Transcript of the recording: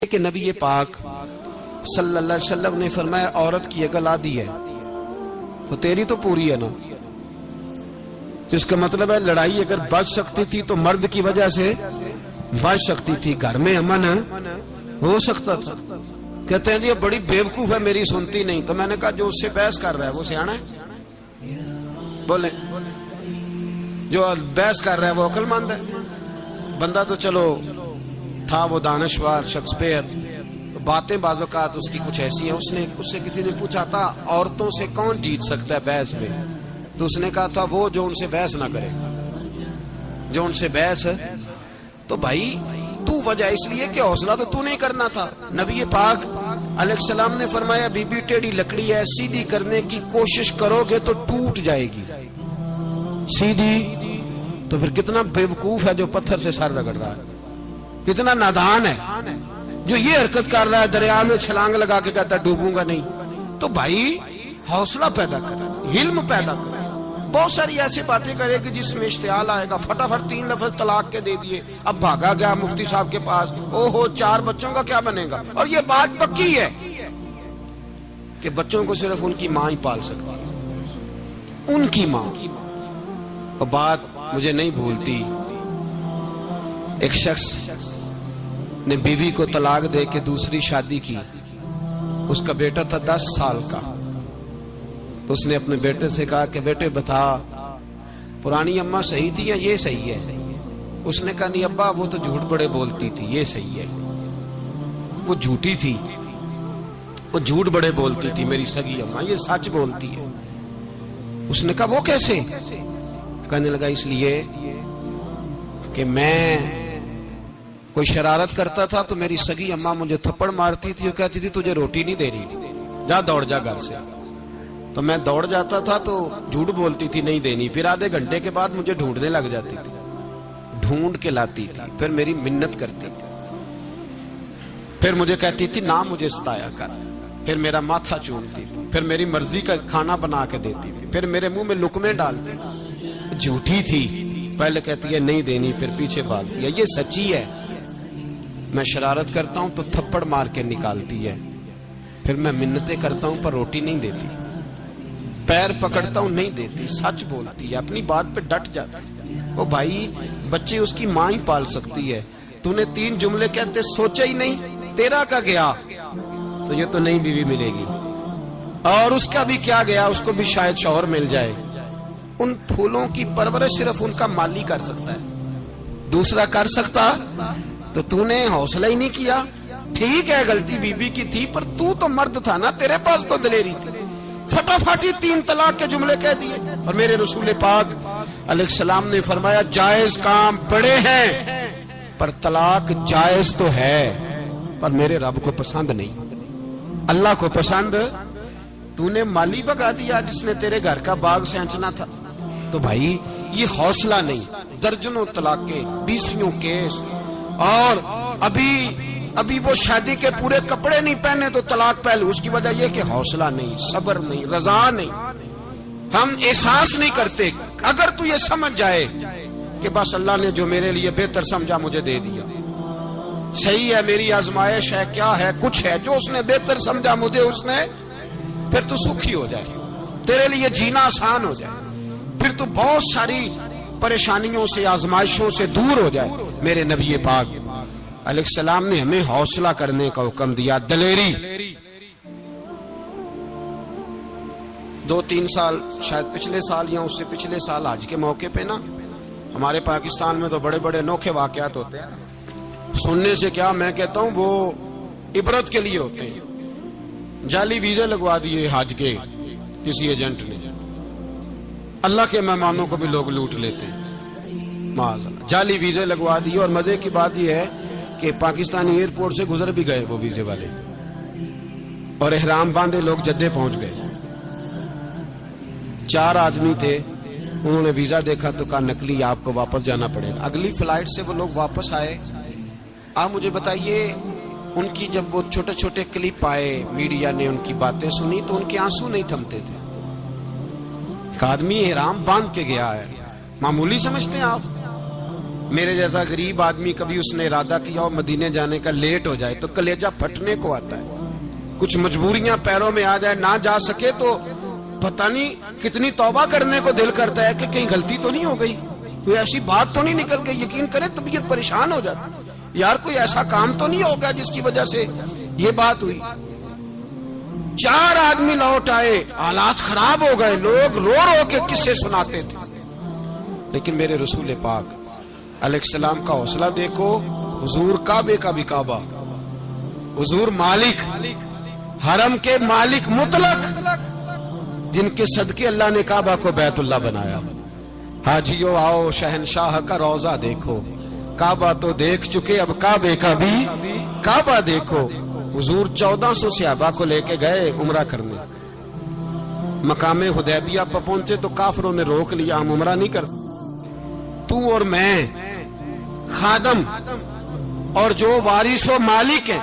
کہ نبی پاک صلی اللہ علیہ وسلم نے فرمایا عورت کی اگر آدھی ہے تو تیری تو پوری ہے نا. جس کا مطلب ہے لڑائی اگر بچ سکتی تھی تو مرد کی وجہ سے بچ سکتی تھی, گھر میں امن ہو سکتا تھا. کہتے ہیں یہ بڑی بیوقوف ہے میری سنتی نہیں. تو میں نے کہا جو اس سے بحث کر رہا ہے وہ سیانا ہے؟ بولیں جو بحث کر رہا ہے وہ عقل مند ہے؟ بندہ تو چلو تھا وہ دانشور شیکسپیئر, باتیں بعض اوقات اس کی کچھ ایسی ہیں. اس سے کسی نے پوچھا تھا عورتوں سے کون جیت سکتا ہے بحث میں, تو اس نے کہا تھا وہ جو ان سے بحث نہ کرے, جو ان سے بحث. تو بھائی تو وجہ اس لیے کہ حوصلہ تو نہیں کرنا تھا. نبی پاک علیہ السلام نے فرمایا بی بی ٹیڑھی لکڑی ہے, سیدھی کرنے کی کوشش کرو گے تو ٹوٹ جائے گی. سیدھی تو پھر کتنا بیوقوف ہے جو پتھر سے سر رگڑ رہا ہے, کتنا نادان ہے جو یہ حرکت کر رہا ہے, دریا میں چھلانگ لگا کے کہتا ہے ڈوبوں گا نہیں. تو بھائی حوصلہ پیدا کر, علم پیدا کر. بہت ساری ایسی باتیں کرے کہ جس میں اشتعال آئے گا. فٹافٹ 3 لفظ طلاق کے دے دیے, اب بھاگا گیا مفتی صاحب کے پاس, او ہو 4 بچوں کا کیا بنے گا. اور یہ بات پکی ہے کہ بچوں کو صرف ان کی ماں ہی پال سکتی ہے, ان کی ماں. اور بات مجھے نہیں بھولتی, ایک شخص نے بیوی کو طلاق دے کے دوسری شادی کی. اس کا بیٹا تھا 10 سال کا. تو اس نے اپنے بیٹے سے کہا کہ بیٹے بتا پرانی اماں صحیح تھی یا یہ صحیح ہے؟ اس نے کہا نہیں ابا وہ تو جھوٹ بڑے بولتی تھی, یہ صحیح ہے. وہ جھوٹی تھی, وہ جھوٹ بڑے بولتی تھی میری سگی اماں, یہ سچ بولتی ہے. اس نے کہا وہ کیسے؟ کہنے لگا اس لیے کہ میں کوئی شرارت کرتا تھا تو میری سگی اماں مجھے تھپڑ مارتی تھی اور کہتی تھی تجھے روٹی نہیں دے رہی, جا دوڑ جا گھر سے. تو میں دوڑ جاتا تھا تو جھوٹ بولتی تھی نہیں دینی, پھر آدھے گھنٹے کے بعد مجھے ڈھونڈنے لگ جاتی تھی, ڈھونڈ کے لاتی تھی, پھر میری منت کرتی تھی, پھر مجھے کہتی تھی نہ مجھے ستایا کر, پھر میرا ماتھا چومتی تھی, پھر میری مرضی کا کھانا بنا کے دیتی تھی, پھر میرے منہ میں لقمے ڈالتی. جھوٹی تھی, پہلے کہتی ہے نہیں دینی, پھر پیچھے بھاگتی ہے. یہ سچی ہے, میں شرارت کرتا ہوں تو تھپڑ مار کے نکالتی ہے, پھر میں منتیں کرتا ہوں پر روٹی نہیں دیتی, پیر پکڑتا ہوں نہیں دیتی. سچ بولتی ہے, اپنی بات پہ ڈٹ جاتی. وہ بھائی بچے اس کی ماں ہی پال سکتی ہے. تو نے 3 جملے کہتے سوچا ہی نہیں, تیرا کا گیا تو یہ تو نئی بیوی ملے گی, اور اس کا بھی کیا گیا, اس کو بھی شاید شوہر مل جائے. ان پھولوں کی پرورش صرف ان کا مالی کر سکتا ہے, دوسرا کر سکتا. تو نے حوصلہ ہی نہیں کیا. ٹھیک ہے غلطی بی بی کی تھی, پر تو مرد تھا نا, تیرے پاس تو دلیری تھی. فٹافٹ 3 طلاق کے جملے کہہ دیے. اور میرے رسول پاک علیہ السلام نے فرمایا جائز کام بڑے ہیں, پر طلاق جائز تو ہے پر میرے رب کو پسند نہیں, اللہ کو پسند. تو نے مالی بگا دیا جس نے تیرے گھر کا باغ سینچنا تھا. تو بھائی یہ حوصلہ نہیں. درجنوں طلاقیں, 20 کیس, اور ابھی وہ شادی کے پورے کپڑے نہیں پہنے تو طلاق پہلے. اس کی وجہ یہ کہ حوصلہ نہیں, صبر نہیں, رضا نہیں, ہم احساس نہیں کرتے. اگر تو یہ سمجھ جائے کہ بس اللہ نے جو میرے لیے بہتر سمجھا مجھے دے دیا, صحیح ہے میری آزمائش ہے, کیا ہے کچھ ہے جو اس نے بہتر سمجھا مجھے, اس نے, پھر تو سکھی ہو جائے, تیرے لیے جینا آسان ہو جائے, پھر تو بہت ساری پریشانیوں سے آزمائشوں سے دور ہو جائے. میرے نبی پاک علیہ السلام نے ہمیں حوصلہ کرنے کا حکم دیا, دلیری. 2-3 سال شاید پچھلے سال یا اس سے پچھلے سال حج کے موقع پہ نا ہمارے پاکستان میں تو بڑے بڑے انوکھے واقعات ہوتے ہیں. سننے سے کیا, میں کہتا ہوں وہ عبرت کے لیے ہوتے ہیں. جعلی ویزے لگوا دیے حج کے کسی ایجنٹ نے, اللہ کے مہمانوں کو بھی لوگ لوٹ لیتے ہیں معاذ اللہ. جعلی ویزے لگوا دیے, اور مزے کی بات یہ ہے کہ پاکستانی ایئرپورٹ سے گزر بھی گئے وہ ویزے والے, اور احرام باندھے لوگ جدے پہنچ گئے. 4 آدمی تھے, انہوں نے ویزا دیکھا تو کہا نکلی, آپ کو واپس جانا پڑے گا. اگلی فلائٹ سے وہ لوگ واپس آئے. آپ مجھے بتائیے ان کی جب وہ چھوٹے چھوٹے کلپ آئے, میڈیا نے ان کی باتیں سنی تو ان کے آنسو نہیں تھمتے تھے. ایک آدمی احرام باندھ کے گیا ہے, معمولی سمجھتے ہیں آپ؟ میرے جیسا غریب آدمی کبھی اس نے ارادہ کیا اور مدینے جانے کا لیٹ ہو جائے تو کلیجہ پھٹنے کو آتا ہے. کچھ مجبوریاں پیروں میں آ جائے, نہ جا سکے تو پتہ نہیں کتنی توبہ کرنے کو دل کرتا ہے کہ کہیں غلطی تو نہیں ہو گئی, کوئی ایسی بات تو نہیں نکل گئی. یقین کریں طبیعت پریشان ہو جاتی, یار کوئی ایسا کام تو نہیں ہوگا جس کی وجہ سے یہ بات ہوئی. 4 آدمی لوٹ آئے, حالات خراب ہو گئے, لوگ رو رو کے قصے سناتے تھے. لیکن میرے رسول پاک علیہ السلام کا حوصلہ دیکھو. حضور کعبے کا بھی کعبہ, حضور مالک, حرم کے مالک مطلق, جن کے صدقے اللہ نے کعبہ کو بیت اللہ بنایا. حاجیو آؤ شہنشاہ کا روضہ دیکھو, کعبہ تو دیکھ چکے اب کعبے کا بھی کعبہ دیکھو. حضور 1400 صحابہ کو لے کے گئے عمرہ کرنے. مقام حدیبیہ پر پہنچے تو کافروں نے روک لیا, ہم عمرہ نہیں کرتے. تو اور میں خادم اور جو وارث و مالک ہیں